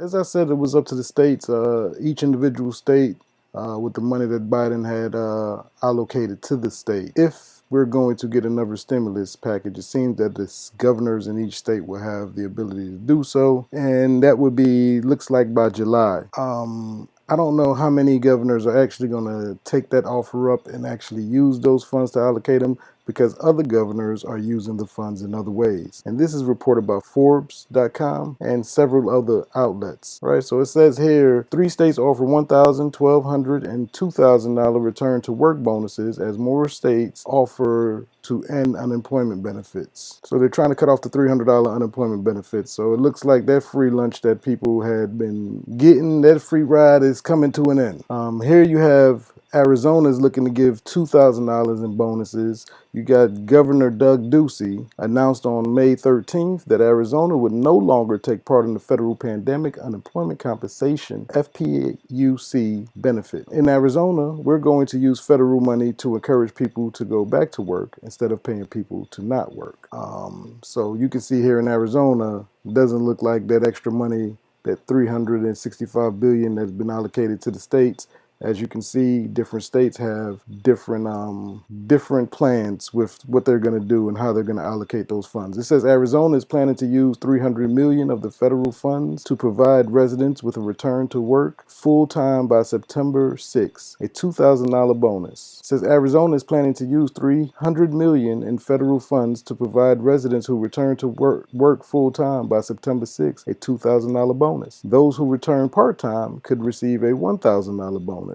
As I said, it was up to the states, each individual state, with the money that Biden had allocated to the state. If we're going to get another stimulus package, it seems that the governors in each state will have the ability to do so, and that would be, looks like, by July. I don't know how many governors are actually going to take that offer up and actually use those funds to allocate them, because other governors are using the funds in other ways. And this is reported by Forbes.com and several other outlets. Right, so it says here, 3 states offer $1,000, $1,200, and $2,000 return to work bonuses as more states offer to end unemployment benefits. So they're trying to cut off the $300 unemployment benefits. So it looks like that free lunch that people had been getting, that free ride, is coming to an end. Here you have Arizona is looking to give $2,000 in bonuses. You got Governor Doug Ducey announced on May 13th that Arizona would no longer take part in the federal pandemic unemployment compensation FPUC benefit. In Arizona, we're going to use federal money to encourage people to go back to work instead of paying people to not work. So you can see here in Arizona, it doesn't look like that extra money, that $365 billion that's been allocated to the states. As you can see, different states have different plans with what they're going to do and how they're going to allocate those funds. It says Arizona is planning to use $300 million of the federal funds to provide residents with a return to work full-time by September 6th, a $2,000 bonus. It says Arizona is planning to use $300 million in federal funds to provide residents who return to work full-time by September 6th, a $2,000 bonus. Those who return part-time could receive a $1,000 bonus.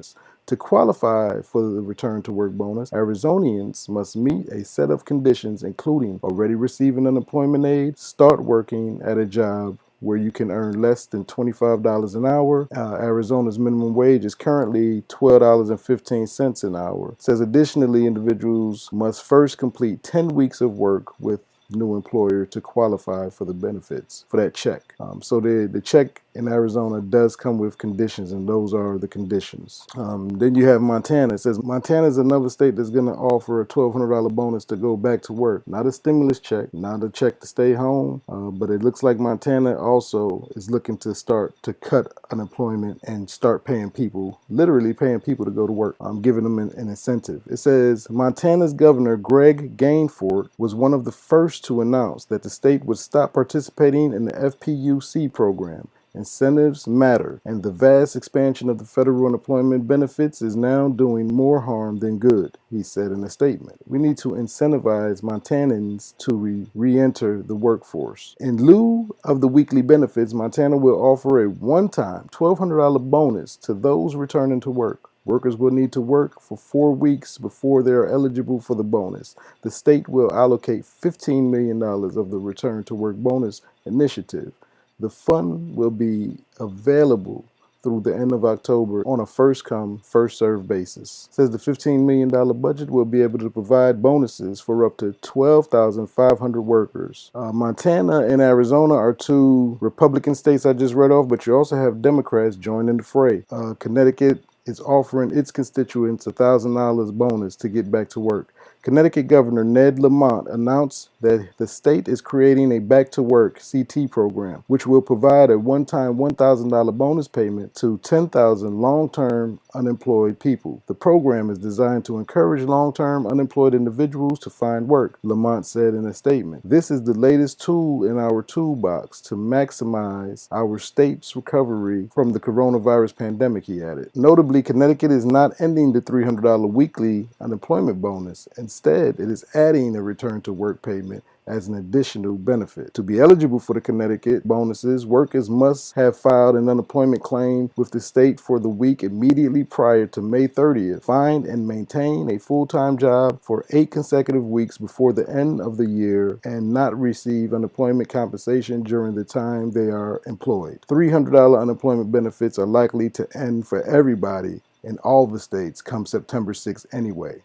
To qualify for the return to work bonus, Arizonians must meet a set of conditions, including already receiving unemployment aid, start working at a job where you can earn less than $25 an hour. Arizona's minimum wage is currently $12.15 an hour. It says additionally, individuals must first complete 10 weeks of work with new employer to qualify for the benefits for that check. So the check in Arizona does come with conditions, and those are the conditions. Then you have Montana. It says Montana is another state that's going to offer a $1,200 bonus to go back to work. Not a stimulus check, not a check to stay home, but it looks like Montana also is looking to start to cut unemployment and start paying people, literally paying people to go to work, giving them an incentive. It says Montana's governor, Greg Gainfort, was one of the first to announce that the state would stop participating in the FPUC program. Incentives matter, and the vast expansion of the federal unemployment benefits is now doing more harm than good, he said in a statement. We need to incentivize Montanans to re-enter the workforce. In lieu of the weekly benefits, Montana will offer a one-time $1,200 bonus to those returning to work. Workers will need to work for 4 weeks before they are eligible for the bonus. The state will allocate $15 million of the Return to Work bonus initiative. The fund will be available through the end of October on a first-come, first-served basis. It says the $15 million budget will be able to provide bonuses for up to 12,500 workers. Montana and Arizona are 2 Republican states I just read off, but you also have Democrats joining the fray. Connecticut is offering its constituents a $1,000 bonus to get back to work. Connecticut Governor Ned Lamont announced that the state is creating a back-to-work CT program, which will provide a one-time $1,000 bonus payment to 10,000 long-term unemployed people. The program is designed to encourage long-term unemployed individuals to find work, Lamont said in a statement. This is the latest tool in our toolbox to maximize our state's recovery from the coronavirus pandemic, he added. Notably, Connecticut is not ending the $300 weekly unemployment bonus. Instead, it is adding a return to work payment as an additional benefit. To be eligible for the Connecticut bonuses, workers must have filed an unemployment claim with the state for the week immediately prior to May 30th, find and maintain a full-time job for 8 consecutive weeks before the end of the year, and not receive unemployment compensation during the time they are employed. $300 unemployment benefits are likely to end for everybody in all the states come September 6th anyway.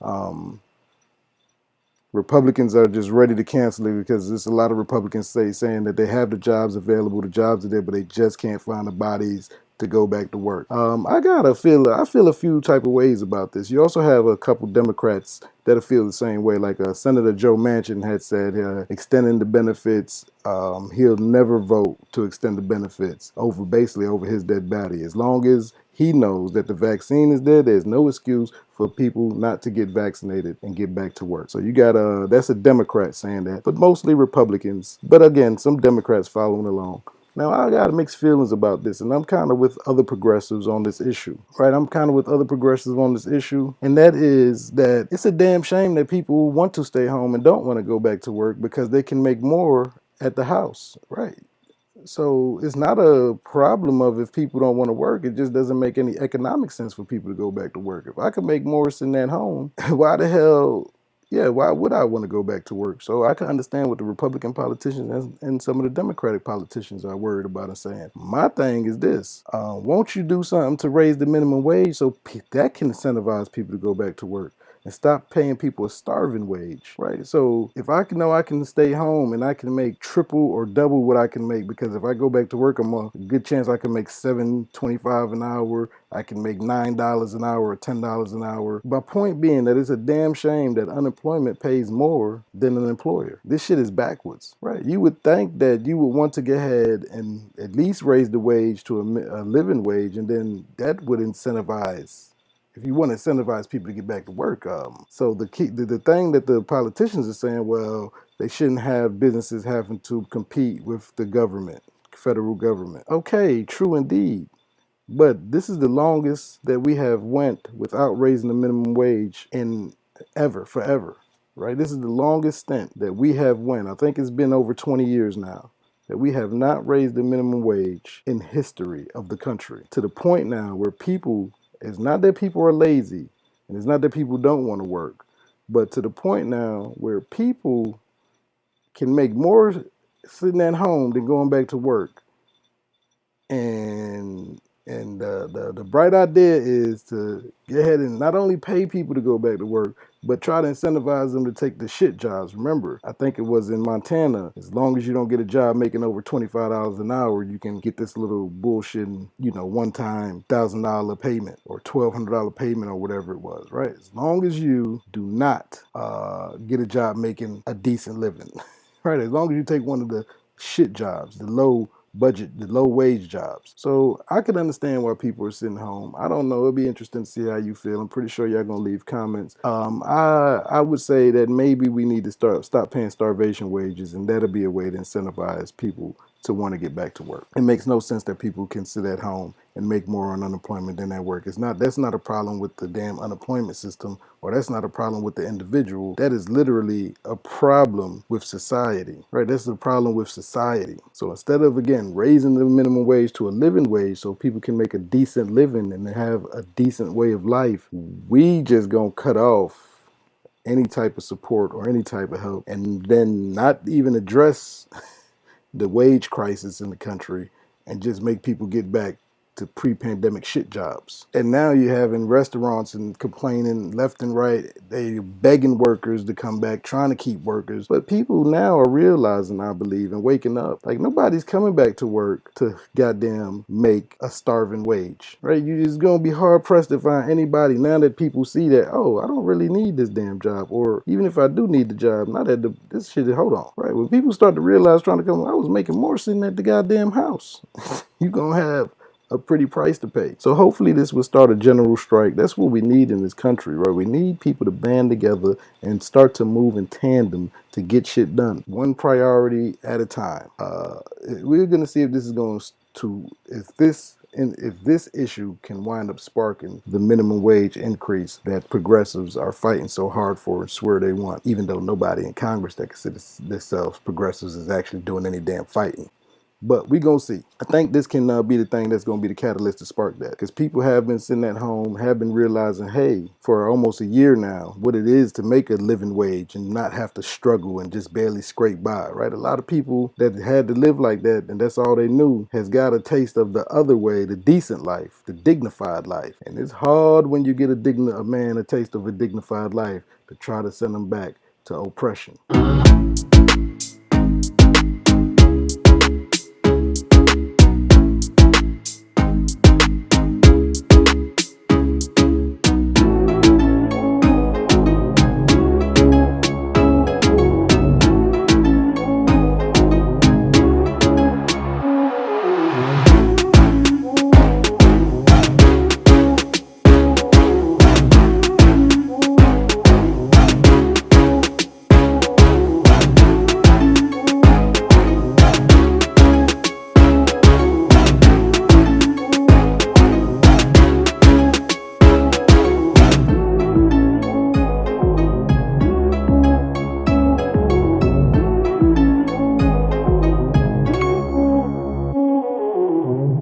Republicans are just ready to cancel it because there's a lot of Republicans saying that they have the jobs available, the jobs are there, but they just can't find the bodies to go back to work. I feel a few type of ways about this. You also have a couple Democrats that feel the same way. Like Senator Joe Manchin had said, extending the benefits. He'll never vote to extend the benefits basically over his dead body. As long as he knows that the vaccine is there, there's no excuse for people not to get vaccinated and get back to work. So you got that's a Democrat saying that, but mostly Republicans. But again, some Democrats following along. Now, I got mixed feelings about this, and I'm kind of with other progressives on this issue, right? I'm kind of with other progressives on this issue, and that is that it's a damn shame that people want to stay home and don't want to go back to work because they can make more at the house, right? So it's not a problem of if people don't want to work. It just doesn't make any economic sense for people to go back to work. If I can make more sitting at home, why the hell, yeah, why would I want to go back to work? So I can understand what the Republican politicians and some of the Democratic politicians are worried about and saying. My thing is this, won't you do something to raise the minimum wage so that can incentivize people to go back to work? And stop paying people a starving wage, right? So if I can know I can stay home and I can make triple or double what I can make, because if I go back to work, I'm a good chance I can make $7.25 an hour. I can make $9 an hour or $10 an hour. My point being that it's a damn shame that unemployment pays more than an employer. This shit is backwards, right? You would think that you would want to get ahead and at least raise the wage to a living wage, and then that would incentivize, if you want to incentivize people to get back to work. So the thing that the politicians are saying, well, they shouldn't have businesses having to compete with the government, federal government. Okay, true indeed. But this is the longest that we have went without raising the minimum wage in forever, right? This is the longest stint that we have went. I think it's been over 20 years now that we have not raised the minimum wage in history of the country, to the point now where people, it's not that people are lazy, and it's not that people don't want to work, but to the point now where people can make more sitting at home than going back to work. And the bright idea is to go ahead and not only pay people to go back to work, but try to incentivize them to take the shit jobs. Remember, I think it was in Montana, as long as you don't get a job making over $25 an hour, you can get this little bullshitting, one-time $1,000 payment or $1,200 payment or whatever it was, right? As long as you do not get a job making a decent living, right? As long as you take one of the shit jobs, the low budget, the low wage jobs. So I can understand why people are sitting home. I don't know. It'll be interesting to see how you feel. I'm pretty sure y'all gonna leave comments. I would say that maybe we need to stop paying starvation wages, and that'll be a way to incentivize people to want to get back to work. It makes no sense that people can sit at home and make more on unemployment than at work. That's not a problem with the damn unemployment system, or that's not a problem with the individual. That is literally a problem with society, right? That's the problem with society. So instead of, again, raising the minimum wage to a living wage so people can make a decent living and have a decent way of life, we just gonna cut off any type of support or any type of help, and then not even address the wage crisis in the country and just make people get back to pre-pandemic shit jobs. And now you're having restaurants and complaining left and right. They begging workers to come back, trying to keep workers. But people now are realizing, I believe, and waking up. Like, nobody's coming back to work to goddamn make a starving wage, right? It's going to be hard pressed to find anybody now that people see that, oh, I don't really need this damn job. Or even if I do need the job, not at this shit, hold on, right? When people start to realize trying to come, I was making more sitting at the goddamn house. You're going to have a pretty price to pay. So hopefully this will start a general strike. That's what we need in this country, right? We need people to band together and start to move in tandem to get shit done, one priority at a time. We're going to see if this is going to, if this issue can wind up sparking the minimum wage increase that progressives are fighting so hard for and swear they want, even though nobody in Congress that considers themselves progressives is actually doing any damn fighting. But we gonna see. I think this can be the thing that's gonna be the catalyst to spark that, because people have been sitting at home, have been realizing, hey, for almost a year now, what it is to make a living wage and not have to struggle and just barely scrape by, right? A lot of people that had to live like that, and that's all they knew, has got a taste of the other way, the decent life, the dignified life. And it's hard when you get a man a taste of a dignified life to try to send them back to oppression.